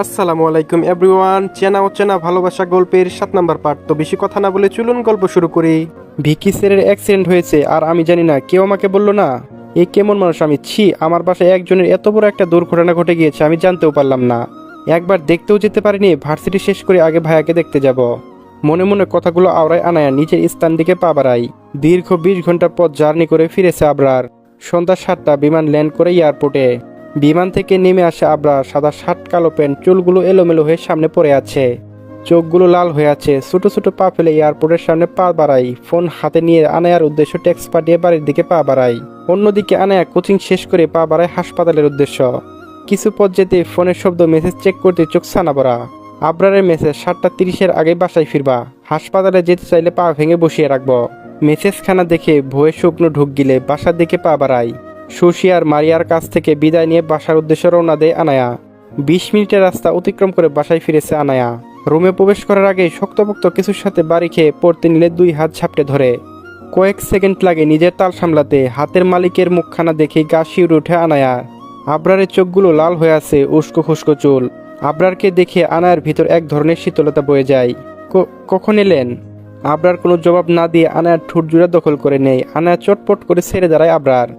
আসসালামু আলাইকুম এভরিওয়ান। চেনা অচেনা ভালোবাসা গল্পের 7 নম্বর পার্ট। তো বেশি কথা না বলে চলুন গল্প শুরু করি। ভিকি স্যারের অ্যাক্সিডেন্ট হয়েছে আর আমি জানি না, কেউ আমাকে বললো না। এ কেমন মানুষ আমি! ছি, আমার বাসায় একজনের এত বড় একটা দুর্ঘটনা ঘটে গিয়েছে, আমি জানতেও পারলাম না। একবার দেখতেও যেতে পারিনি। ভার্সিটি শেষ করে আগে ভাইয়াকে দেখতে যাব। মনে মনে কথাগুলো আওড়ায় আনায়া নিজের স্থান দিকে পা বাড়াই। দীর্ঘ 20 ঘন্টা পথ জার্নি করে ফিরেছে আবরার। সন্ধ্যা 7টা বিমান ল্যান্ড করে এয়ারপোর্টে। বিমান থেকে নেমে আসে আবরার। সাদা শার্ট, কালো প্যান্ট, চুলগুলো এলোমেলো হয়ে সামনে পড়ে আছে, চোখগুলো লাল হয়ে আছে। ছোট ছোট পা ফেলে এয়ারপোর্টের সামনে পা বাড়াই। ফোন হাতে নিয়ে আনায়ার উদ্দেশ্য ট্যাক্স পাঠিয়ে বাড়ির দিকে পা বাড়াই। অন্যদিকে আনায়া কোচিং শেষ করে পা বাড়ায় হাসপাতালের উদ্দেশ্য। কিছু পথ যেতে ফোনের শব্দ, মেসেজ চেক করতে চোখ ছানা ভরা। আবরারের মেসেজ 7টা 30-এর আগে বাসায় ফিরবা। হাসপাতালে যেতে চাইলে পা ভেঙে বসিয়ে রাখবো। মেসেজখানা দেখে ভয়ে শুকনো ঢুক গিলে বাসার দিকে পা বাড়াই। শশী আর মারিয়ার কাছ থেকে বিদায় নিয়ে বাসার উদ্দেশ্যে রওনা দেয় আনায়া। 20 মিনিটের রাস্তা অতিক্রম করে বাসায় ফিরেছে আনায়া। রুমে প্রবেশ করার আগে শক্তপোক্ত কিছুর সাথে বাড়ি খেয়ে পড়তে নিলে 2 হাত ঝাপটে ধরে। কয়েক সেকেন্ড লাগে নিজের তাল সামলাতে। হাতের মালিকের মুখখানা দেখে গা শিউরে ওঠে আনায়া। আবরারের চোখগুলো লাল হয়ে আছে, উস্কো খুস্কো চুল। আবরারকে দেখে আনায়ার ভিতর এক ধরনের শীতলতা বয়ে যায়। কখন এলেন? আবরার কোনো জবাব না দিয়ে আনায়ার ঠোঁট জোড়া দখল করে নেয়। আনায়া চটপট করে ছেড়ে দাঁড়ায় আবরার।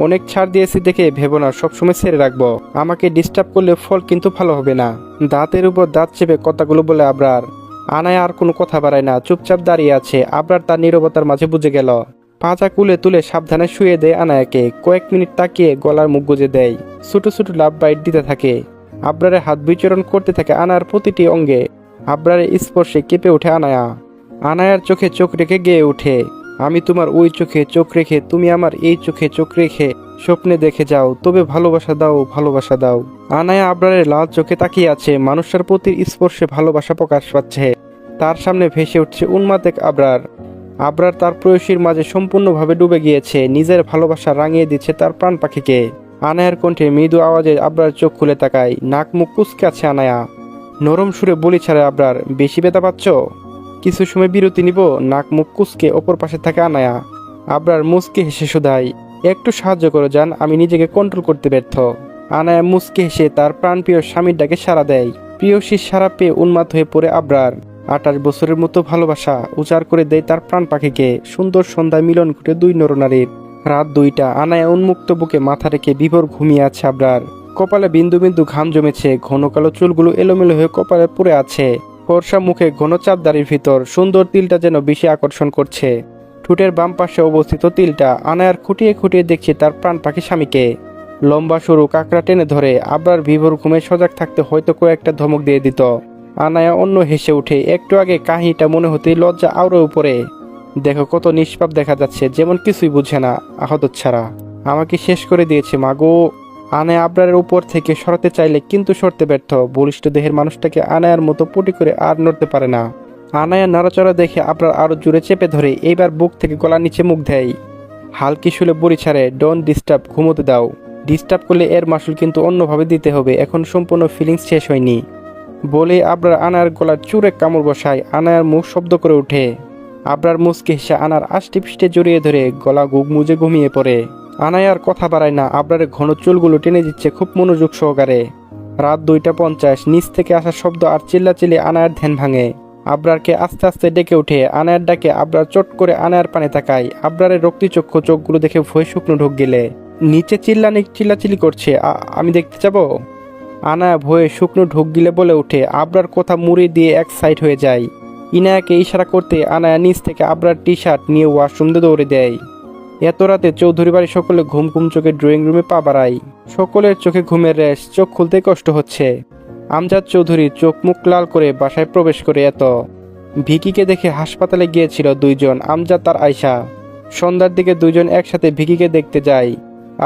অনেক ছাড় দিয়েছি দেখে ভেবো না সবসময় ছেড়ে রাখবো। আমাকে ডিস্টার্ব করলে ফল কিন্তু ভালো হবে না। দাঁতের উপর দাঁত চেপে কথাগুলো বলে আবরার। আনায়া আর কোনো কথা বাড়ায় না, চুপচাপ দাঁড়িয়ে আছে। আবরার তার নীরবতার মাঝে বুঝে গেল। পাজা কুলে তুলে সাবধানে শুয়ে দেয় আনায়াকে। কয়েক মিনিট তাকিয়ে গলার মুখ গুজে দেয়। ছোট ছোট লাভ বাইট দিতে থাকে। আবরারের হাত বিচরণ করতে থাকে আনায়ার প্রতিটি অঙ্গে। আবরারের স্পর্শে কেঁপে ওঠে আনায়া। আনায়ার চোখে চোখ রেখে গেয়ে ওঠে, আমি তোমার ওই চোখে চোখ রেখে, তুমি আমার এই চোখে চোখ রেখে স্বপ্নে দেখে যাও, তবে ভালোবাসা দাও, ভালোবাসা দাও। আনায়া আবরারের লাল চোখে তাকিয়ে আছে। মানুষটার প্রতি স্পর্শে ভালোবাসা প্রকাশ পাচ্ছে। তার সামনে ভেসে উঠছে উন্মাদ এক আবরার। আবরার তার প্রেয়সীর মাঝে সম্পূর্ণভাবে ডুবে গিয়েছে। নিজের ভালোবাসা রাঙিয়ে দিচ্ছে তার প্রাণ পাখিকে। আনায়ার কণ্ঠে মৃদু আওয়াজে আবরার চোখ খুলে তাকায়। নাক মুখ কুঁচকে আছে আনায়া। নরম সুরে বলি ছাড়ে আবরার, বেশি ব্যথা পাচ্ছ? কিছু সময় বিরতি নিব। নাক মুখ কুচকে অপর পাশে থাকে আনায়া। আবরার মুচকে হেসে শুধায়, একটু সাহায্য করো জান, আমি নিজেকে কন্ট্রোল করতে ব্যর্থ। আনায়া মুচকে হেসে তার প্রাণপ্রিয় স্বামীর ডাকে সাড়া দেয়। প্রিয়সীর সাড়া পেয়ে উন্মাদ হয়ে পড়ে আবরার। 28 বছরের মতো ভালোবাসা উজাড় করে দেয় তার প্রাণ পাখিকে। সুন্দর সন্ধ্যায় মিলন ঘটে 2 নরনারীর। রাত 2টা। আনায়া উন্মুক্ত বুকে মাথা রেখে বিভোর ঘুমিয়ে আছে আবরার। কপালে বিন্দু বিন্দু ঘাম জমেছে। ঘন কালো চুলগুলো এলোমেলো হয়ে কপালে পড়ে আছে। ফর্সা মুখে ঘন চাপ দাড়ির ভিতর সুন্দর তিলটা যেন বেশি আকর্ষণ করছে। ঠোঁটের বাম পাশে অবস্থিত তিলটা। আনায়ার খুঁটিয়ে খুঁটিয়ে দেখছে তার প্রাণ পাখি স্বামীকে। লম্বা সরু কাকড়া টেনে ধরে। আবরার বিভোর ঘুমে সজাগ থাকতে হয়তো কয়েকটা ধমক দিয়ে দিত। আনায়া অন্য হেসে উঠে। একটু আগে কাহিনীটা মনে হতেই লজ্জা আউড়ে উপরে। দেখো কত নিষ্পাপ দেখা যাচ্ছে, যেমন কিছুই বুঝে না, আহত ছাড়া। আমাকে শেষ করে দিয়েছে মাগো। আনায়া আবরারের উপর থেকে সরাতে চাইলে কিন্তু সরতে ব্যর্থ। বলিষ্ঠ দেহের মানুষটাকে আনায়ার মতো পটি করে আর নড়তে পারে না। আনায়া নাড়াচড়া দেখে আবরার আরো জোরে চেপে ধরে। এইবার বুক থেকে গলার নিচে মুখ দেয়। হালকি শুলে বড়ি ছাড়ে, ডোন্ট ডিস্টার্ব, ঘুমোতে দাও। ডিস্টার্ব করলে এর মাসুল কিন্তু অন্যভাবে দিতে হবে, এখন সম্পূর্ণ ফিলিংস শেষ হয়নি। বলে আবরার আনায়ার গলার চুরে কামড় বসায়। আনায়ার মুখ শব্দ করে ওঠে। আবরার মুচকে হেসে আনার আষ্টে পিষ্টে জড়িয়ে ধরে গলা গুগ মুজে ঘুমিয়ে পড়ে। আনায়ার কথা বাড়ায় না। আবরারের ঘন চুলগুলো টেনে দিচ্ছে খুব মনোযোগ সহকারে। রাত 2টা 50। নিচ থেকে আসা শব্দ আর চিল্লাচিল্লি আনায়ার ধ্যান ভাঙে। আবরারকে আস্তে আস্তে ডেকে ওঠে। আনায়ার ডাকে আবরার চট করে আনায়ার পানে তাকায়। আবরারের রক্তিচক্ষু চোখগুলো দেখে ভয় শুকনো ঢোক গেলে। নিচে চিল্লাচিল্লি করছে, আমি দেখতে যাব। আনায়া ভয়ে শুকনো ঢোক গিলে বলে ওঠে। আবরার কথা মুড়ি দিয়ে এক সাইড হয়ে যায়। ইনায়াকে ইশারা করতে আনায়া নিচ থেকে আবরার টি শার্ট নিয়ে ওয়াশরুম দিয়ে দৌড়ে দেয়। এত রাতে চৌধুরী বাড়ি সকলে ঘুম ঘুম চোখে ড্রয়িং রুমে পা বাড়ায়। সকলের চোখে ঘুমের রেশ, চোখ খুলতে কষ্ট হচ্ছে। আমজাদ চৌধুরী চোখ মুখ লাল করে বাসায় প্রবেশ করে। ভিকিকে দেখে হাসপাতালে গিয়েছিল 2 জন, আমজাদ আর আয়শা। সন্ধ্যার দিকে 2 জন একসাথে ভিকিকে দেখতে যায়।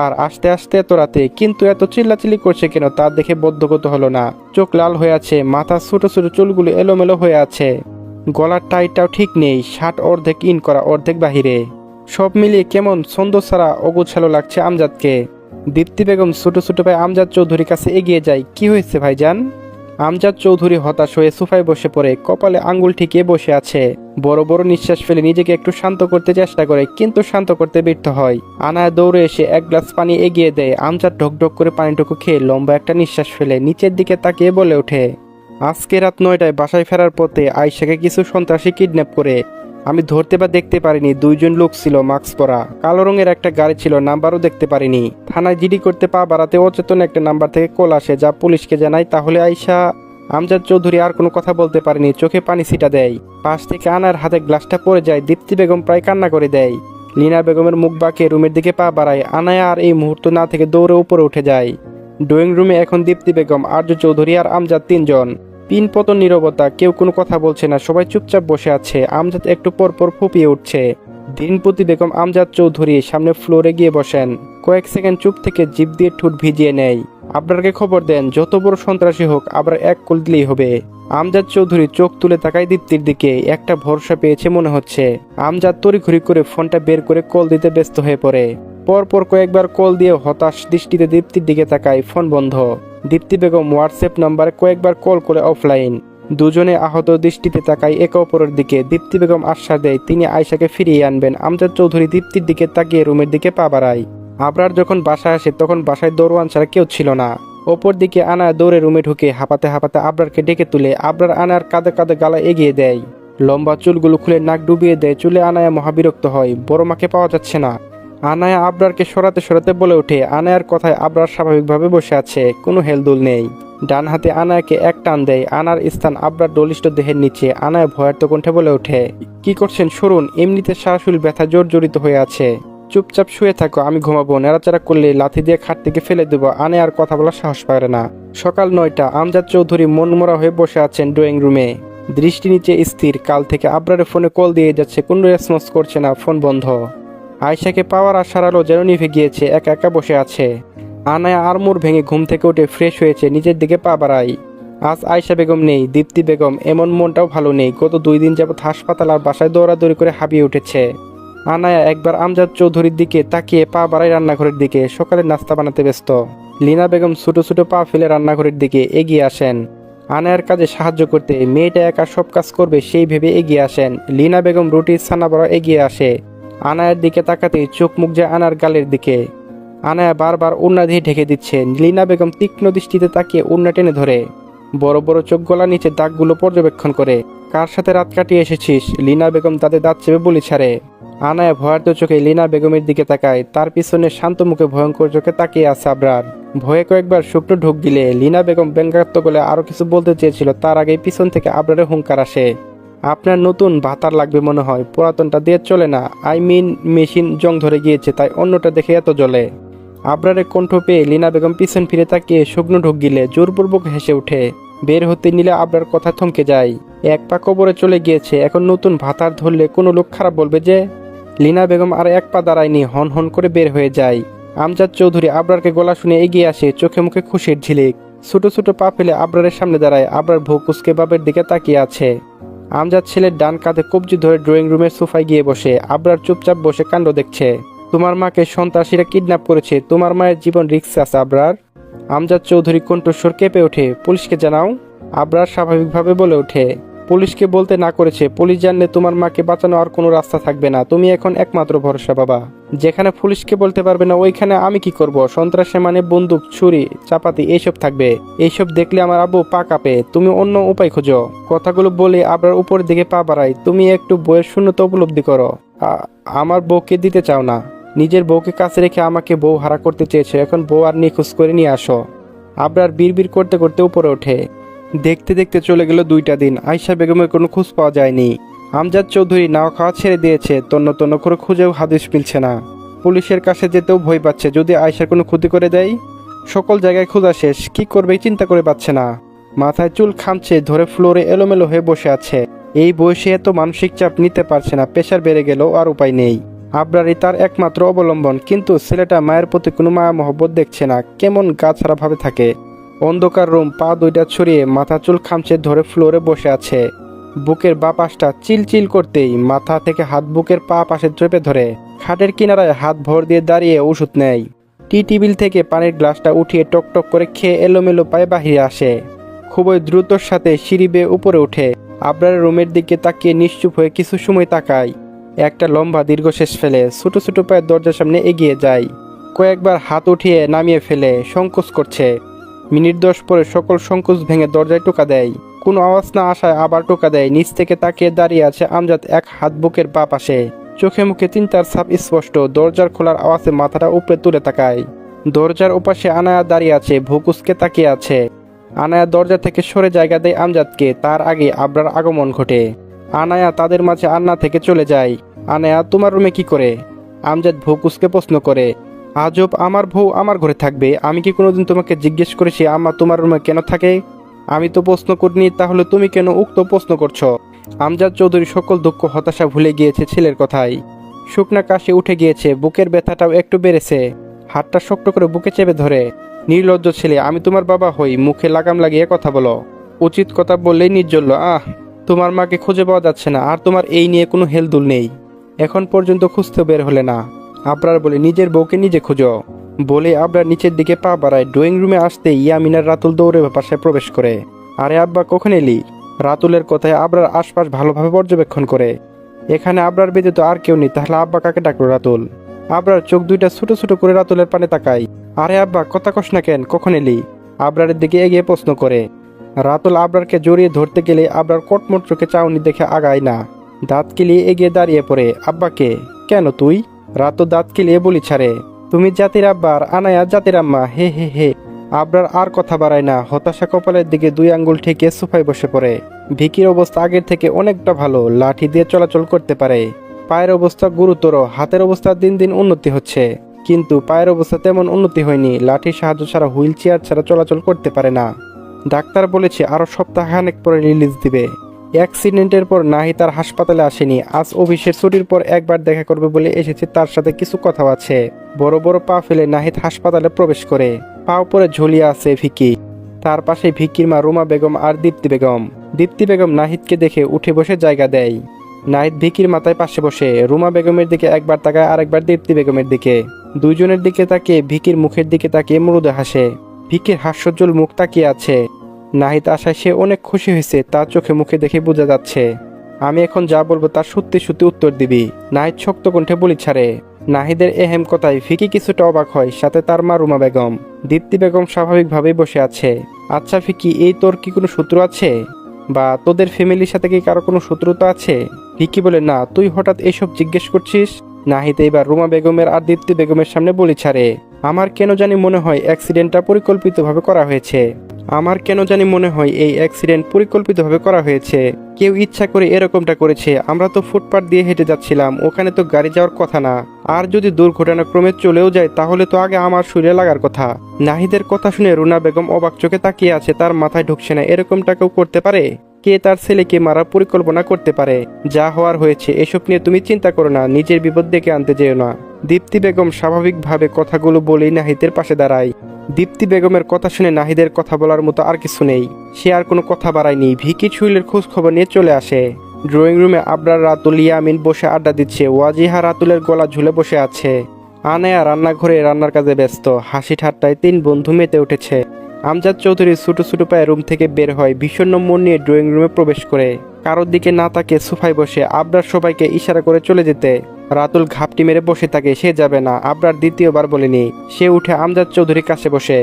আর আসতে আসতে এত রাতে, কিন্তু এত চিল্লাচিল্লি করছে কেন তা দেখে বদ্ধগত হলো না। চোখ লাল হয়ে আছে, মাথা ছোট ছোট চুলগুলো এলোমেলো হয়ে আছে। গলার টাইটাও ঠিক নেই, শার্ট অর্ধেক ইন করা অর্ধেক বাহিরে। সব মিলিয়ে কেমন ছন্দ ছাড়া অগোছালো লাগছে আমজাদকে। দীপ্তি বেগম ছোট ছোট ভাই আমজাদ চৌধুরীর কাছে এগিয়ে যায়। কি হয়েছে ভাইজান? আমজাদ চৌধুরী হতাশ হয়ে সোফায় বসে পড়ে, কপালে আঙ্গুল ঠেকিয়ে বসে আছে। বড় বড় নিঃশ্বাস ফেলে নিজেকে একটু শান্ত করতে চেষ্টা করে, কিন্তু শান্ত করতে ব্যর্থ হয়। আনায়া দৌড়ে এসে এক গ্লাস পানি এগিয়ে দেয়। আমজাদ ঢকঢক করে পানিটুকু খেয়ে লম্বা একটা নিঃশ্বাস ফেলে নিচের দিকে তাকিয়ে বলে ওঠে, আজকে রাত 9টায় বাসায় ফেরার পথে আয়েশাকে কিছু সন্ত্রাসী কিডন্যাপ করে। আমি ধরতে বা দেখতে পারিনি, দুইজন লোক ছিল মাস্ক পরা, কালো রঙের একটা গাড়ি ছিল, নাম্বারও দেখতে পারিনি। থানায় জিডি করতে পা বাড়াতে অচেতন একটা নাম্বার থেকে কল আসে, যা পুলিশকে জানায়। তাহলে আয়েশা। আমজাদ চৌধুরী আর কোনো কথা বলতে পারেনি, চোখে পানি ছিটা দেয়। পাশ থেকে আনার হাতে গ্লাসটা পড়ে যায়। দীপ্তি বেগম প্রায় কান্না করে দেয়। লীনা বেগমের মুখ বাঁকিয়ে রুমের দিকে পা বাড়ায়। আনায়া আর এই মুহূর্ত না থেকে দৌড়ে উপরে উঠে যায়। ড্রয়িং রুমে এখন দীপ্তি বেগম, আর্য চৌধুরী আর আমজাদ তিনজন। পিনপতন নীরবতা, কেউ কোনো কথা বলছে না, সবাই চুপচাপ বসে আছে। আমজাদ একটু পর পর ফুপিয়ে উঠছে। দিনপতি বেগম আমজাদ চৌধুরী সামনে ফ্লোরে গিয়ে বসেন। কয়েক সেকেন্ড চুপ থেকে জিভ দিয়ে ঠোঁট ভিজিয়ে নেয়। আবরারকে খবর দেন, যত বড় সন্ত্রাসী হোক আবরার এক কল দিলেই হবে। আমজাদ চৌধুরী চোখ তুলে তাকায় দীপ্তির দিকে, একটা ভরসা পেয়েছে মনে হচ্ছে। আমজাদ তড়িঘড়ি করে ফোনটা বের করে কল দিতে ব্যস্ত হয়ে পড়ে। পরপর কয়েকবার কল দিয়ে হতাশ দৃষ্টিতে দীপ্তির দিকে তাকায়, ফোন বন্ধ। দীপ্তি বেগম হোয়াটসঅ্যাপ নাম্বারে কয়েকবার কল করে অফলাইন। দুজনে আহত দৃষ্টিতে তাকায় একে অপরের দিকে। দীপ্তি বেগম আশ্বাস দেয় তিনি আয়েশাকে ফিরিয়ে আনবেন। আমজাদ চৌধুরী দীপ্তির দিকে তাকিয়ে রুমের দিকে পা বাড়ায়। আবরার যখন বাসায় আসে তখন বাসায় দরওয়ান ছাড়া কেউ ছিল না। অপর দিকে আনা দৌড়ে রুমে ঢুকে হাঁপাতে হাঁপাতে আবরারকে ডেকে তুলে। আবরার আনার কাঁধে কাঁধে গালা এগিয়ে দেয়, লম্বা চুলগুলো খুলে নাক ডুবিয়ে দেয়। চুলে আনায়া মহাবিরক্ত হয়, বড় মাকে পাওয়া যাচ্ছে না। আনায়া আবরারকে সরাতে সরাতে বলে ওঠে। আনায়ার কথায় আবরার স্বাভাবিকভাবে বসে আছে, কোনো হেলদুল নেই। ডান হাতে আনায়াকে এক টান দেয়। আনার স্থান আবরার ডলিষ্ঠ দেহের নিচে। আনায়া ভয়ার্ত কণ্ঠে বলে ওঠে, কি করছেন সরুন, এমনিতে সারাশরীর ব্যথা জর্জরিত হয়ে আছে। চুপচাপ শুয়ে থাকো, আমি ঘুমাবো। নেড়াচাড়া করলে লাথি দিয়ে খাট থেকে ফেলে দেবো। আনায়ার কথা বলার সাহস পারে না। সকাল 9টা, আমজাদ চৌধুরী মনমরা হয়ে বসে আছেন ড্রয়িং রুমে, দৃষ্টি নিচে স্থির। কাল থেকে আবরারের ফোনে কল দিয়ে যাচ্ছে, কোনো রেসপন্স করছে না, ফোন বন্ধ। আয়েশাকে পাওয়ার আশার আলো যেন নিভে গিয়েছে, একা একা বসে আছে। আনায়া আড়মোড় ভেঙে ঘুম থেকে উঠে ফ্রেশ হয়েছে, নিজের দিকে পা বাড়ায়। আজ আয়েশা বেগম নেই, দীপ্তি বেগম এমন মনটাও ভালো নেই। গত 2 দিন যাবৎ হাসপাতাল আর বাসায় দৌড়াদৌড়ি করে হাঁপিয়ে উঠেছে। আনায়া একবার আমজাদ চৌধুরীর দিকে তাকিয়ে পা বাড়ায় রান্নাঘরের দিকে। সকালে নাস্তা বানাতে ব্যস্ত। লীনা বেগম ছোট ছোট পা ফেলে রান্নাঘরের দিকে এগিয়ে আসেন আনায়ার কাজে সাহায্য করতে। মেয়েটা একা সব কাজ করবে সেই ভেবে এগিয়ে আসেন। লীনা বেগম রুটি ছানা বড়া এগিয়ে আসে। আনায়ার দিকে তাকাতেই চোখ মুখ যায় আনার গালের দিকে। আনায়া বারবার ওড়না দিয়ে ঢেকে দিচ্ছে। লীনা বেগম তীক্ষ্ণ দৃষ্টিতে তাকিয়ে ওড়না টেনে ধরে। বড় বড় চোখ গলা নিচে দাগগুলো পর্যবেক্ষণ করে। কার সাথে রাত কাটিয়ে এসেছিস? লীনা বেগম তাদের দাঁত চেপে বলি ছাড়ে। আনায়া ভয়ার্ত চোখে লীনা বেগমের দিকে তাকায়। তার পিছনে শান্ত মুখে ভয়ঙ্কর চোখে তাকিয়ে আছে আবরার। ভয়ে কয়েকবার শুকনো ঢোক দিলে লীনা বেগম ব্যঙ্গাত্মক বলে আরো কিছু বলতে চেয়েছিল, তার আগে পিছন থেকে আবরারের হুঙ্কার আসে। আপনার নতুন ভাতার লাগবে মনে হয়, পুরাতনটা দিয়ে চলে না। মেশিন জং ধরে গিয়েছে, তাই অন্যটা দেখে এত জ্বলে। আবরারের কণ্ঠ পেয়ে লীনা বেগম পিছন ফিরে তাকিয়ে শুকনো ঢোক গিলে জোরপূর্বক হেসে উঠে। বের হতে নিলে আবরার কথা থমকে যায়। এক পা কবরে চলে গিয়েছে, এখন নতুন ভাতার ধরলে কোনো লোক খারাপ বলবে যে। লীনা বেগম আর এক পা দাঁড়ায়নি, হন হন করে বের হয়ে যায়। আমজাদ চৌধুরী আবরারকে গলা শুনে এগিয়ে আসে, চোখে মুখে খুশির ঝিলিক। ছোট ছোট পা ফেলে আবরারের সামনে দাঁড়ায়। আবরার ভৌকুসকে বাবের দিকে তাকিয়ে আছে। আমজাদ ছেলের ডান কাঁধে কবজি ধরে ড্রয়িং রুমের সোফায় গিয়ে বসে। আবরার চুপচাপ বসে কাণ্ড দেখছে। তোমার মাকে সন্ত্রাসীরা কিডন্যাপ করেছে, তোমার মায়ের জীবন রিস্কে আছে আবরার। আমজাদ চৌধুরী কণ্ঠস্বর কেঁপে ওঠে, পুলিশকে জানাও। আবরার স্বাভাবিকভাবে বলে ওঠে, পুলিশকে বলতে না করেছে। পুলিশ জানলে তোমার মাকে বাঁচানো আর কোনো রাস্তা থাকবে না। তুমি এখন একমাত্র ভরসা বাবা। যেখানে পুলিশকে বলতে পারবে না ওইখানে আমি কি করব? সন্ত্রাসী মানে বন্দুক, ছুরি, চাপাতি এইসব থাকবে। এইসব দেখলে আমার আব্বু পা কাঁপে। তুমি অন্য উপায় খোঁজো। কথাগুলো বলে আবরার উপরের দিকে পা বাড়ায়। তুমি একটু বইয়ের শূন্যতা উপলব্ধি করো। আমার বউকে দিতে চাও না। নিজের বউকে কাছে রেখে আমাকে বউ হারা করতে চেয়েছো, এখন বউ আর নিখোঁজ করে নিয়ে আসো। আবরার বিড়বিড় করতে করতে উপরে ওঠে। দেখতে দেখতে চলে গেল 2টা দিন। আয়েশা বেগমের কোনো খোঁজ পাওয়া যায়নি। আমজাদ চৌধুরী নাও খাওয়া ছেড়ে দিয়েছে। তন্ন তন্ন করে খুঁজেও হাদিস মিলছে না। পুলিশের কাছে যেতেও ভয় পাচ্ছে, যদি আয়েশার কোনো ক্ষতি করে দেয়। সকল জায়গায় খোঁজা শেষ, কি করবে চিন্তা করে পাচ্ছে না। মাথায় চুল খামছে, ধরে ফ্লোরে এলোমেলো হয়ে বসে আছে। এই বয়সে এত মানসিক চাপ নিতে পারছে না। প্রেশার বেড়ে গেল, আর উপায় নেই। আবরারই তার একমাত্র অবলম্বন, কিন্তু ছেলেটা মায়ের প্রতি কোনো মায়া মহব্বত দেখছে না। কেমন গা ছাড়া ভাবে থাকে। অন্ধকার রুম, পা 2টা ছড়িয়ে মাথা চুল খামচে ধরে ফ্লোরে বসে আছে। বুকের বা পাশটা চিলচিল করতেই মাথা থেকে হাত বুকের পা পাশে চেপে ধরে খাটের কিনারায় হাত ভর দিয়ে দাঁড়িয়ে ওষুধ নেয়। টি টেবিল থেকে পানির গ্লাসটা উঠিয়ে টকটক করে খেয়ে এলোমেলো পায়ে বাহিরে আসে। খুবই দ্রুতর সাথে সিঁড়ি বেয়ে উপরে ওঠে। আবরারের রুমের দিকে তাকিয়ে নিশ্চুপ হয়ে কিছু সময় তাকায়। একটা লম্বা দীর্ঘশ্বাস ফেলে ছোট ছোট পায়ে দরজার সামনে এগিয়ে যায়। কয়েকবার হাত উঠিয়ে নামিয়ে ফেলে সংকোচ করছে। মিনিট 10 পরে সকল সংকোচ ভেঙে দরজায় টোকা দেয়। কোনো আওয়াজ না আসায় আবার টোকা দেয়। নিচ থেকে তাকিয়ে দাঁড়িয়ে আছে আমজাদ, এক হাত বুকের বাঁ পাশে। চোখে মুখে চিন্তার ছাপ স্পষ্ট। দরজার খোলার আওয়াজে মাথাটা উপরে তুলে তাকায়। দরজার ওপাশে আনায়া দাঁড়িয়ে আছে, ভুকুসকে তাকিয়ে আছে। আনায়া দরজা থেকে সরে জায়গা দেয় আমজাদকে। তার আগে আবরার আগমন ঘটে। আনায়া তাদের মাঝে আন্না থেকে চলে যায়। আনায়া, তোমার রুমে কি করে? আমজাদ ভুকুসকে প্রশ্ন করে। আজব, আমার বউ আমার ঘরে থাকবে? আমি কি কোনোদিন তোমাকে জিজ্ঞেস করেছি আম্মা তোমার রুমে কেন থাকে? আমি তো প্রশ্ন করিনি, তাহলে তুমি কেন উক্ত প্রশ্ন করছো? আমজাদ চৌধুরী সকল দুঃখ হতাশা ভুলে গিয়েছে ছেলের কথাই। শুকনা কাশি উঠে গিয়েছে, বুকের ব্যথাটাও একটু বেড়েছে। হাতটা শক্ত করে বুকে চেপে ধরে। নির্লজ্জ ছেলে, আমি তোমার বাবা হই, মুখে লাগাম লাগিয়ে কথা বলো। উচিত কথা বললেই নির্জল্য। তোমার মাকে খুঁজে পাওয়া যাচ্ছে না, আর তোমার এই নিয়ে কোনো হেলদুল নেই। এখন পর্যন্ত খুঁজতেও বের হলে না। আবরার বলে, নিজের বউকে নিজে খুঁজো। বলে আবরার নিচের দিকে পা বাড়ায়। ড্রয়িং রুমে আসতে ইয়ামিনার রাতুল দৌড়ে বাসায় প্রবেশ করে। আরে আব্বা, কখন এলি? রাতুলের কথায় আবরার আশপাশ ভালোভাবে পর্যবেক্ষণ করে। এখানে আবরার ব্যতীত আর কেউ নেই, তাহলে আব্বা কাকে ডাকলো? রাতুল। আবরার চোখ দুইটা ছোট ছোট করে রাতুলের পানে তাকায়। আরে আব্বা, কথা কস না কেন? কখন এলি? আবরারের দিকে এগিয়ে প্রশ্ন করে। রাতুল আবরারকে জড়িয়ে ধরতে গেলে আবরার কটমট চোখে চাউনি দেখে আগায় না। দাঁত কিলিয়ে এগিয়ে দাঁড়িয়ে পড়ে। আব্বাকে? কেন তুই? রাতু দাঁত কিলিয়ে বলি ছাড়ে। তুমি জাতির আব্বার, আনায়া জাতির আম্মা। হে হে হে। আবরার আর কথা বাড়ায় না। হতাশা কপালের দিকে 2 আঙ্গুল ঠেকিয়ে সোফায় বসে পড়ে। ভিকির অবস্থা আগের থেকে অনেকটা ভালো, লাঠি দিয়ে চলাচল করতে পারে। পায়ের অবস্থা গুরুতর, হাতের অবস্থা দিন দিন উন্নতি হচ্ছে। কিন্তু পায়ের অবস্থা তেমন উন্নতি হয়নি। লাঠির সাহায্য ছাড়া, হুইল চেয়ার ছাড়া চলাচল করতে পারে না। ডাক্তার বলেছে আরও সপ্তাহখানেক পরে রিলিজ দিবে। অ্যাক্সিডেন্টের পর নাহি তার হাসপাতালে আসেনি। আজ অফিসের ছুটির পর একবার দেখা করবে বলে এসেছে, তার সাথে কিছু কথাও আছে। বড় বড় পা ফেলে নাহিদ হাসপাতালে প্রবেশ করে। পা উপরে ঝুলিয়ে আছে ভিকি। তার পাশে ভিকির মা রুমা বেগম আর দীপ্তি বেগম। দীপ্তি বেগম নাহিদকে দেখে উঠে বসে জায়গা দেয়। নাহিদ ভিকির মাথায় পাশে বসে। রুমা বেগমের দিকে একবার তাকায়, আরেকবার দীপ্তি বেগমের দিকে। দুইজনের দিকে তাকিয়ে ভিকির মুখের দিকে তাকিয়ে মৃদু হাসে। ভিকির হাস্যজ্জ্বল মুখ তাকিয়ে আছে। নাহিদ আশায় সে অনেক খুশি হয়েছে, তার চোখে মুখে দেখে বোঝা যাচ্ছে। আমি এখন যা বলবো তার সত্যি সত্যি উত্তর দিবি। নাহিদ শক্ত কণ্ঠে বলি ছাড়ে। নাহিদের এহেম কথায় ভিকি কিছুটা অবাক হয়, সাথে তার মা রুমা বেগম। দীপ্তি বেগম স্বাভাবিকভাবেই বসে আছে। আচ্ছা ভিকি, এই তোর কি কোনো শত্রু আছে? বা তোদের ফ্যামিলির সাথে কি কারো কোনো শত্রুতা আছে? ভিকি বলে, না, তুই হঠাৎ এসব জিজ্ঞেস করছিস? নাহিদ এবার রুমা বেগমের আর দীপ্তি বেগমের সামনে বলি ছাড়ে। আমার কেন জানি মনে হয় অ্যাক্সিডেন্টটা পরিকল্পিতভাবে করা হয়েছে। আমার কেন জানি মনে হয় এই অ্যাক্সিডেন্ট পরিকল্পিতভাবে করা হয়েছে। কেউ ইচ্ছা করে এরকমটা করেছে। আমরা তো ফুটপাথ দিয়ে হেঁটে যাচ্ছিলাম, ওখানে তো গাড়ি যাওয়ার কথা না। আর যদি দুর্ঘটনাক্রমে চলেও যায় তাহলে তো আগে আমার শরীরে লাগার কথা। নাহিদের কথা শুনে রুনা বেগম অবাক চোখে তাকিয়ে আছে। তার মাথায় ঢুকছে না, এরকমটা কেউ করতে পারে? কে তার ছেলেকে মারার পরিকল্পনা করতে পারে? যা হওয়ার হয়েছে, এসব নিয়ে তুমি চিন্তা করো না, নিজের বিপদ ডেকে আনতে যেও না। দীপ্তি বেগম স্বাভাবিকভাবে কথাগুলো বলেই নাহিদের পাশে দাঁড়ায়। দীপ্তি বেগমের কথা শুনে নাহিদের কথা বলার মতো আর কিছু নেই। সে আর কোনো কথা বাড়ায়নি। ভিকি ছুইলের খোঁজ খবর নিয়ে চলে আসে। ড্রয়িং রুমে আবরার, রাতুল, ইয়ামিন বসে আড্ডা দিচ্ছে। ওয়াজিহা রাতুলের গলা ঝুলে বসে আছে। আনায়া রান্নাঘরে রান্নার কাজে ব্যস্ত। হাসি ঠাট্টায় 3 বন্ধু মেতে উঠেছে। আমজাদ চৌধুরী ছোট ছোট পায়ে রুম থেকে বের হয়। বিষণ্ণ মন নিয়ে ড্রয়িং রুমে প্রবেশ করে। কারোর দিকে না তাকে সোফায় বসে আবরার সবাইকে ইশারা করে চলে যেতে। রাতুল ঘাপটি মেরে বসে থাকে, সে যাবে না। আবরার দ্বিতীয়বার বলেনি। সে উঠে আমজাদ চৌধুরীর কাছে বসে।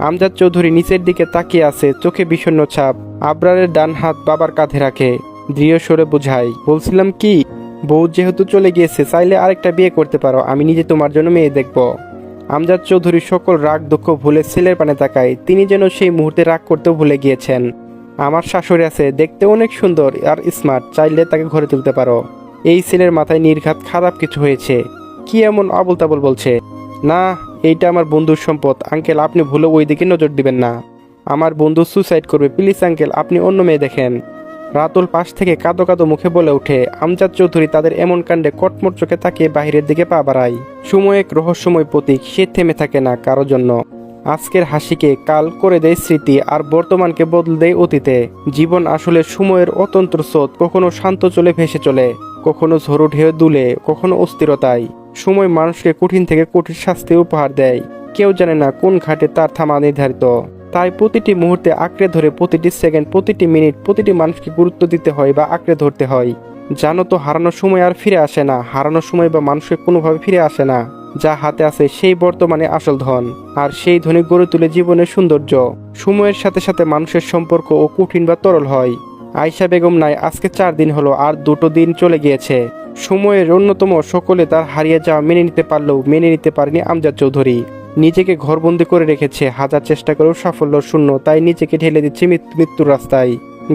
আমজাদ চৌধুরী নিচের দিকে তাকিয়ে আছে, চোখে বিষণ্ণ ছাপ। আবরারের ডান হাত বাবার কাঁধে রাখে, দৃঢ় স্বরে বোঝায়। বলছিলাম কি, বউ যেহেতু চলে গিয়েছে, চাইলে আরেকটা বিয়ে করতে পারো। আমি নিজে তোমার জন্য মেয়ে দেখব। আমজাদ চৌধুরী সকল রাগ দুঃখ ভুলে ছেলের পানে তাকায়। তিনি যেন সেই মুহূর্তে রাগ করতেও ভুলে গিয়েছেন। আমার শাশুড়ি আছে, দেখতে অনেক সুন্দর আর স্মার্ট, চাইলে তাকে ঘরে তুলতে পারো। এই ছেলের মাথায় নির্ঘাত খারাপ কিছু হয়েছে। কি এমন আবল তাবল বলছে? না, এইটা আমার বন্ধুর সম্পদ। আঙ্কেল, আপনি ভুলে ওই দিকে নজর দিবেন না। আমার বন্ধু সুসাইড করবে। প্লিজ আঙ্কেল, আপনি অন্য মেয়ে দেখেন। রাতুল পাশ থেকে কাঁদো কাঁদো মুখে বলে ওঠে। আমজাদ চৌধুরী তাদের এমন কাণ্ডে কটমট চোখে তাকিয়ে বাহিরের দিকে পা বাড়ায়। সময় এক রহস্যময় প্রতীক, সে থেমে থাকে না কারো জন্য। আজকের হাসিকে কাল করে দেয় স্মৃতি, আর বর্তমানকে বদলে দেয় অতীতে। জীবন আসলে সময়ের অতন্ত্র স্রোত, কখনো শান্ত চলে ভেসে চলে, কখনো ঝড়ো ঢেউ দুলে, কখনো অস্থিরতায়। সময় মানুষকে কঠিন থেকে কঠিন শাস্তি উপহার দেয়। কেউ জানে না কোন ঘাটে তার থামা নির্ধারিত। তাই প্রতিটি মুহূর্তে আঁকড়ে ধরে, প্রতিটি সেকেন্ড, প্রতিটি মিনিট, প্রতিটি মানুষকে গুরুত্ব দিতে হয় বা আঁকড়ে ধরতে হয়। জানো তো, হারানোর সময় আর ফিরে আসে না। হারানোর সময় বা মানুষের কোনোভাবে ফিরে আসে না। যা হাতে আছে সেই বর্তমানে আসল ধন, আর সেই ধনে গড়ে তুলে জীবনের সৌন্দর্য। সময়ের সাথে সাথে মানুষের সম্পর্ক ও কঠিন বা তরল হয়। আয়শা বেগম নাই আজকে 4 দিন হলো, আর 2টো দিন চলে গিয়েছে। সময়ের অন্যতম সকলে তার হারিয়ে যাওয়া মেনে নিতে পারলেও মেনে নিতে পারেনি আমজাদ চৌধুরী। নিজেকে ঘরবন্দি করে রেখেছে, হাজার চেষ্টা করেও সাফল্য শূন্য, তাই নিজেকে ঢেলে দিচ্ছে মৃত্যুর রাস্তায়।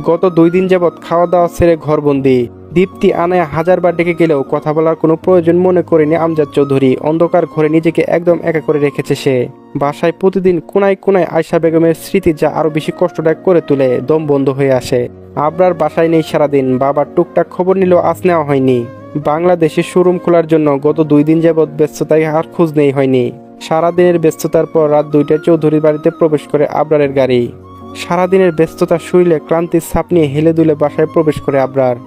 গত 2 দিন যাবৎ খাওয়া দাওয়া ছেড়ে ঘরবন্দি। দীপ্তি আনায়া হাজারবার ডেকে গেলেও কথা বলার কোনো প্রয়োজন মনে করেনি আমজাদ চৌধুরী। অন্ধকার ঘরে নিজেকে একদম একা করে রেখেছে সে। বাসায় প্রতিদিন কোনায় কোনায় আয়শা বেগমের স্মৃতি, যা আরো বেশি কষ্টদায়ক করে তুলে। দম বন্ধ হয়ে আসে। আবরার বাসায় নেই সারাদিন। বাবার টুকটাক খবর নিলেও আজ নেওয়া হয়নি। বাংলাদেশে শোরুম খোলার জন্য গত 2 দিন যাবৎ ব্যস্ততায় আর খোঁজ নেই হয়নি। সারাদিনের ব্যস্ততার পর রাত 2টায় চৌধুরীর বাড়িতে প্রবেশ করে আবরারের গাড়ি। সারাদিনের ব্যস্ততার শরীরে ক্লান্তির ছাপ নিয়ে হেলে দুলে বাসায় প্রবেশ করে আবরার।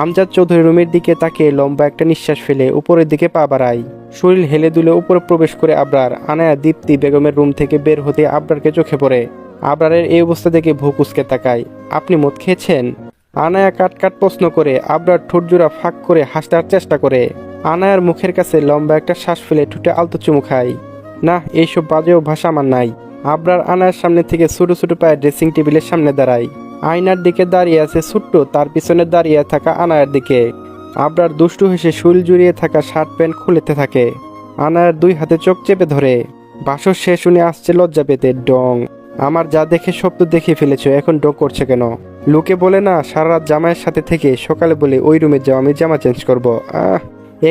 আমজাদ চৌধুরী রুমের দিকে তাকিয়ে লম্বা একটা নিঃশ্বাস ফেলে উপরের দিকে পা বাড়ায়। শরীর হেলে দুলে উপরে প্রবেশ করে আবরার। আনায়া দীপ্তি বেগমের রুম থেকে বের হতে আবরারকে চোখে পড়ে। আবরারের এই অবস্থা দেখে ভুক উসকে তাকায়। আপনি মদ খেয়েছেন? আনায়া কাট প্রশ্ন করে। আবরার ঠোঁটজোড়া ফাঁক করে হাসতে চেষ্টা করে। আনায়ার মুখের কাছে লম্বা একটা শ্বাস ফেলে ঠোঁটে আলতো চুমু খায়। না, এইসব বাজে অভ্যাস আমার নাই। আবরার আনায়ার সামনে থেকে ছোট ছোট পায়ে ড্রেসিং টেবিলের সামনে দাঁড়ায়। আয়নার দিকে দাঁড়িয়ে আছে ছোট্ট, তার পিছনে দাঁড়িয়ে থাকা আনায়ার দিকে। আবরার দুষ্টু হেসে শরীর জুড়িয়ে থাকা শার্ট প্যান্ট খুলেতে থাকে। আনায়ার 2 হাতে চোখ চেপে ধরে। বাসর শেষ শুনে আসছে লজ্জা পেতে। ডং, আমার যা দেখে সব তো দেখে ফেলেছো, এখন ডং করছে কেন? লোকে বলে না, সারা রাত জামাইয়ের সাথে থেকে সকালে বলে ওই রুমে যাও, আমি জামা চেঞ্জ করবো।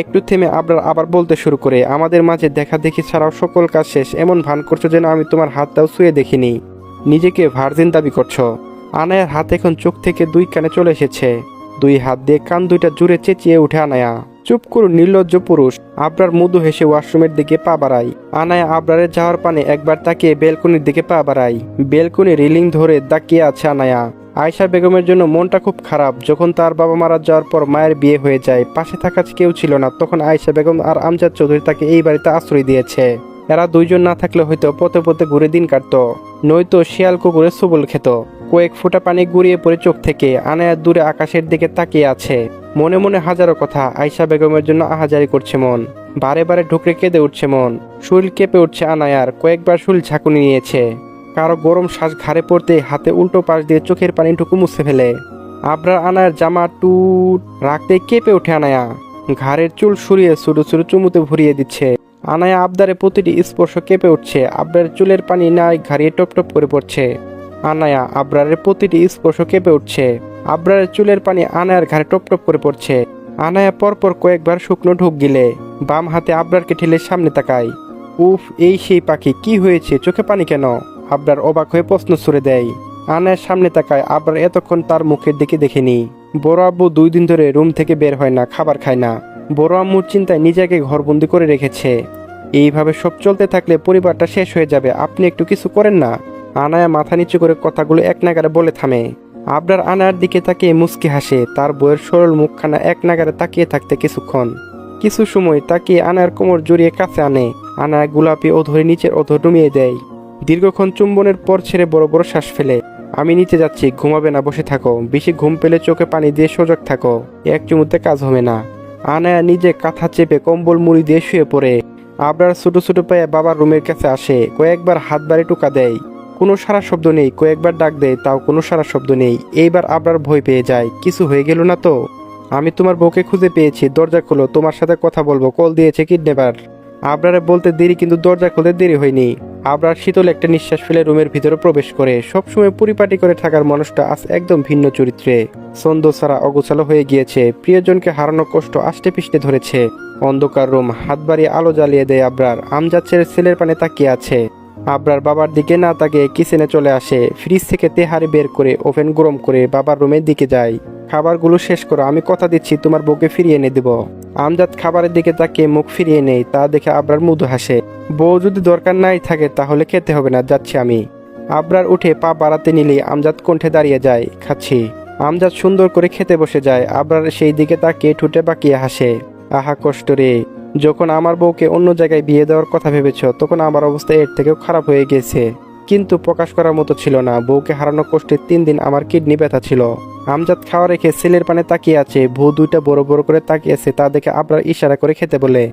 একটু থেমে আবরার আবার বলতে শুরু করে, আমাদের মাঝে দেখা দেখি ছাড়াও সকল কাজ শেষ। এমন ভান করছো যেন আমি তোমার হাতটাও ছুঁয়ে দেখিনি। নিজেকে ভার্জিন দাবি করছো। আনায়ার হাত এখন চোখ থেকে 2 কানে চলে এসেছে। 2 হাত দিয়ে কান 2টা জুড়ে চেঁচিয়ে উঠে আনায়া। চুপ করুন নির্লজ্জ পুরুষ। আবরার মৃদু হেসে ওয়াশরুমের দিকে পা বাড়ায়। আনায়া আবরারের যাওয়ার পানে একবার তাকিয়ে বেলকনির দিকে পা বাড়ায়। বেলকনি রেলিং ধরে তাকিয়ে আছে আনায়া। আয়শা বেগমের জন্য মনটা খুব খারাপ। যখন তার বাবা মারা যাওয়ার পর মায়ের বিয়ে হয়ে যায়, পাশে থাকা কেউ ছিল না, তখন আয়শা বেগম আর আমজাদ চৌধুরী তাকে এই বাড়িতে আশ্রয় দিয়েছে। এরা 2 জন না থাকলে হয়তো পথে পথে ঘুরে দিন কাটত, নয়তো শিয়াল কুকুরে সবল খেত। কয়েক ফোঁটা পানি গড়িয়ে পড়ে চোখ থেকে। আনায়া দূরে আকাশের দিকে তাকিয়ে আছে। মনে মনে হাজারো কথা। আয়শা বেগমের জন্য আহাজারি করছে মন। বারে বারে ঢুকরে কেঁদে উঠছে মন। শরীর কেঁপে উঠছে আনায়ার। কয়েকবার শরীর ঝাঁকুনি নিয়েছে। কারো গরম শ্বাস ঘাড়ে পড়তে হাতে উল্টো পাশ দিয়ে চোখের পানিটুকু মুছে ফেলে। আবরার আনায়ার জামা টুট রাখতে কেঁপে ওঠে আনায়া। ঘাড়ের চুল সরিয়ে ছোট ছোট চুমুতে ভরিয়ে দিচ্ছে। আনায়া আবদারে প্রতিটি স্পর্শ কেঁপে উঠছে। আবরারের চুলের পানি নায় ঘাড়িয়ে টপ টপ করে পড়ছে। আনায়া আবরারের প্রতিটি স্পর্শ কেঁপে উঠছে। আবরারের চুলের পানি আনায়ার ঘাড়ে টপ টপ করে পড়ছে। আনায়া পরপর কয়েকবার শুকনো ঢোক গিলে বাম হাতে আবরারকে ঠেলে সামনে তাকায়। উফ, এই সেই পাখি, কি হয়েছে, চোখে পানি কেন? আবরার অবাক হয়ে প্রশ্ন ছুড়ে দেয়। আনায়ার সামনে তাকায়। আবরার এতক্ষণ তার মুখের দিকে দেখেনি। বড় আব্বু 2 দিন ধরে রুম থেকে বের হয় না, খাবার খায় না। বড় আম্মুর চিন্তায় নিজেকে ঘরবন্দি করে রেখেছে। এইভাবে সব চলতে থাকলে পরিবারটা শেষ হয়ে যাবে। আপনি একটু কিছু করেন না? আনায়া মাথা নিচু করে কথাগুলো এক নাগারে বলে থামে। আবরার আনায়ার দিকে তাকিয়ে মুচকি হাসে। তার বইয়ের সরল মুখখানা এক নাগারে তাকিয়ে থাকতে কিছুক্ষণ। কিছু সময় তাকিয়ে আনায়ার কোমর জড়িয়ে কাছে আনে। আনায়া গোলাপি অধরে নিচের অধর ডুমিয়ে দেয়। দীর্ঘক্ষণ চুম্বনের পর ছেড়ে বড় বড় শ্বাস ফেলে। আমি নিচে যাচ্ছি, ঘুমাবে না, বসে থাকো। বেশি ঘুম পেলে চোখে পানি দিয়ে সজাগ থাকো, এক চুমুতে কাজ হবে না। আনায়া নিজে কাঁথা চেপে কম্বল মুড়ি দিয়ে শুয়ে পড়ে। আবরার ছোট ছোট পায়ে বাবার রুমের কাছে আসে। কয়েকবার হাত বাড়ি টোকা দেয়, কোনো সারা শব্দ নেই। কয়েকবার ডাক দেয়, তাও কোনো সারা শব্দ নেই। এইবার আবরার ভয় পেয়ে যায়। কিছু হয়ে গেল না তো? আমি তোমার বউকে খুঁজে পেয়েছি, দরজা খোলো, তোমার সাথে কথা বলবো। কল দিয়েছে কিডন্যাপার। আবরারে বলতে দেরি, কিন্তু দরজা খুলতে দেরি হয়নি। আবরার শীতল একটা নিঃশ্বাস ফেলে রুমের ভিতরে প্রবেশ করে। সবসময় পরিপাটি করে থাকার মানুষটা আজ একদম ভিন্ন চরিত্রে। ছন্দ ছাড়া অগোছালো হয়ে গিয়েছে। প্রিয়জনকে হারানোর কষ্ট আষ্টে পিষ্টে ধরেছে। অন্ধকার রুম, হাত বাড়িয়ে আলো জ্বালিয়ে দেয় আবরার। আমজাদ ছেলের পানে তাকিয়ে আছে। আবরার বাবার দিকে না তাকিয়ে কিচেনে চলে আসে। ফ্রিজ থেকে তেহারি বের করে ওভেন গরম করে বাবার রুমের দিকে যায়। খাবারগুলো শেষ করো, আমি কথা দিচ্ছি তোমার বউকে ফিরিয়ে এনে দেব। আমজাদ খাবারের দিকে তাকিয়ে মুখ ফিরিয়ে নেই। তা দেখে আবরার মৃদু হাসে। বউ যদি দরকার নাই থাকে তাহলে খেতে হবে না, যাচ্ছি আমি। আবরার উঠে পা বাড়াতে নিলেই আমজাদ কণ্ঠে দাঁড়িয়ে যায়, খাচ্ছি। আমজাদ সুন্দর করে খেতে বসে যায়। আবরার সেই দিকে তাকিয়ে ঠোঁটে বাকিয়ে হাসে। আহা কষ্ট রে, যখন আমার বউকে অন্য জায়গায় বিয়ে দেওয়ার কথা ভেবেছ, তখন আমার অবস্থা এর থেকেও খারাপ হয়ে গেছে। কিন্তু প্রকাশ করার মতো ছিল না। বউকে হারানো কষ্টে 3 দিন আমার কিডনি ব্যথা ছিল। আমজাদ খাওয়া রেখে ছেলের পানে তাকিয়ে আছে। বউ দুইটা বড় বড় করে তাকিয়েছে, তা দেখে আবরার ইশারা করে খেতে বলে।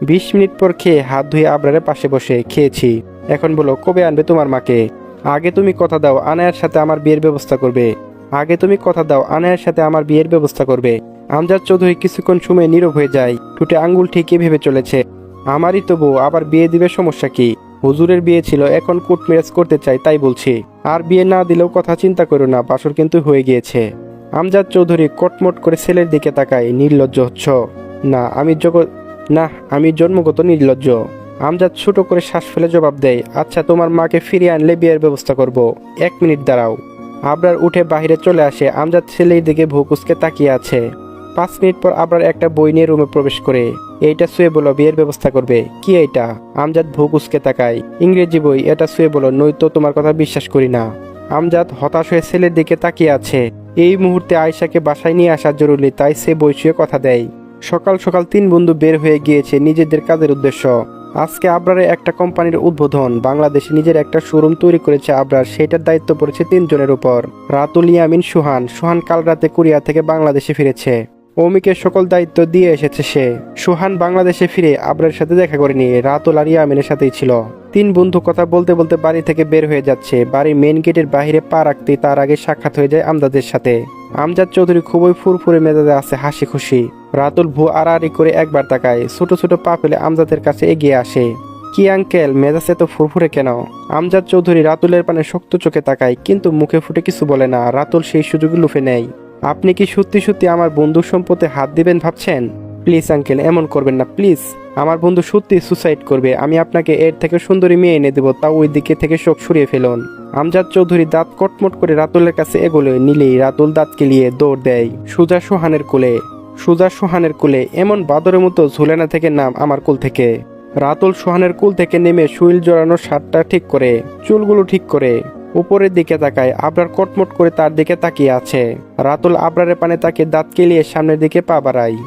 20 মিনিট পর খেয়ে হাত ধুয়ে আবরারের পাশে বসে খেয়েছি। এখন বলো কবে আনবে তোমার মাকে? আগে তুমি কথা দাও আনায়ার সাথে আমার বিয়ের ব্যবস্থা করবে। আগে তুমি কথা দাও আনায়ার সাথে আমার বিয়ের ব্যবস্থা করবে। আমজাদ চৌধুরী কিছুক্ষণ সময় নীরব হয়ে যায়। ঠোঁটে আঙ্গুল ঠিকই ভেবে চলেছে, আমারই তো বউ, আবার বিয়ে দিবে, সমস্যা কি? হুজুরের বিয়ে ছিল, এখন কোর্ট ম্যারেজ করতে চাই তাই বলছি। আর বিয়ে না দিলেও কথা চিন্তা করো না, বাসর কিন্তু হয়ে গিয়েছে। আমজাদ চৌধুরী কটমট করে ছেলের দিকে তাকায়। নির্লজ্জ হচ্ছ? না আমি জন্মগত নির্লজ্জ। আমজাদ ছোট করে শ্বাস ফেলে জবাব দেয়, আচ্ছা তোমার মাকে ফিরিয়ে আনলে বিয়ের ব্যবস্থা করব। 1 মিনিট দাঁড়াও। আবরার উঠে বাহিরে চলে আসে। আমজাদ ছেলের দিকে ভুকুসকে তাকিয়ে আছে। 5 মিনিট পর আবরার একটা বই নিয়ে রুমে প্রবেশ করে। এইটা শুয়ে বলো, বিয়ের ব্যবস্থা করবে। কি এইটা? আমজাদ ভুকুসকে তাকায়। ইংরেজি বই, এটা শুয়ে বলো, নয়তো তোমার কথা বিশ্বাস করি না। আমজাদ হতাশ হয়ে ছেলের দিকে তাকিয়ে আছে। এই মুহূর্তে আয়শাকে বাসায় নিয়ে আসা জরুরি, তাই সে বই শুয়ে কথা দেয়। সকাল সকাল 3 বন্ধু বের হয়ে গিয়েছে নিজেদের কাজের উদ্দেশ্য। আজকে আবরারের একটা কোম্পানির উদ্বোধন। বাংলাদেশে নিজের একটা শোরুম তৈরি করেছে আবরার, সেটার দায়িত্ব পড়েছে 3 জনের উপর। রাতুল, ইয়ামিন, সোহান কাল রাতে কোরিয়া থেকে বাংলাদেশে ফিরেছে। অমিকের সকল দায়িত্ব দিয়ে এসেছে সে। সোহান বাংলাদেশে ফিরে আবরারের সাথে দেখা করেনি, রাতুল আর ইয়ামিনের সাথেই ছিল। 3 বন্ধু কথা বলতে বলতে বাড়ি থেকে বের হয়ে যাচ্ছে। বাড়ির মেন গেটের বাইরে পা রাখতেই তার আগে সাক্ষাৎ হয়ে যায় আমজাদের সাথে। আমজাদ চৌধুরী খুবই ফুরফুরে মেজাজে আছে, হাসি খুশি। রাতুল ভু আড়াআড়ি করে একবার তাকায়, ছোট ছোট পা ফেলে আমজাদের কাছে এগিয়ে আসে। কি আঙ্কেল, মেজাজ এত ফুরফুরে কেন? আমজাদ চৌধুরী রাতুলের পানে শক্ত চোখে তাকায়, কিন্তু মুখে ফুটে কিছু বলে না। রাতুল সেই সুযোগ লুফে নেয়। আপনি কি সত্যি সত্যি আমার বন্ধুর সম্পত্তি হাত দিবেন ভাবছেন? প্লিজ আঙ্কেল, এমন করবেন না প্লিজ। আমার বন্ধু সত্যি সুসাইড করবে। আমি আপনাকে এর থেকে সুন্দরী মেয়ে এনে দেবো, তাও ওই দিকে থেকে শোক সরিয়ে ফেলুন। আমজাদ চৌধুরী দাঁত কটমট করে রাতুলের কাছে এগোলে নিলেই রাতুল দাঁত কেলিয়ে দৌড় দেয় সোজা সোহানের কোলে। এমন বাদরের মতো ঝুলেনা থেকে নাম আমার কোল থেকে। রাতুল সোহানের কোল থেকে নেমে শুইল জড়ানো শার্টটা ঠিক করে, চুলগুলো ঠিক করে উপরের দিকে তাকায়। আবরার কটমট করে তার দিকে তাকিয়ে আছে। রাতুল আবরারের পানে তাকিয়ে দাঁত কেলিয়ে সামনের দিকে পা বাড়ায়।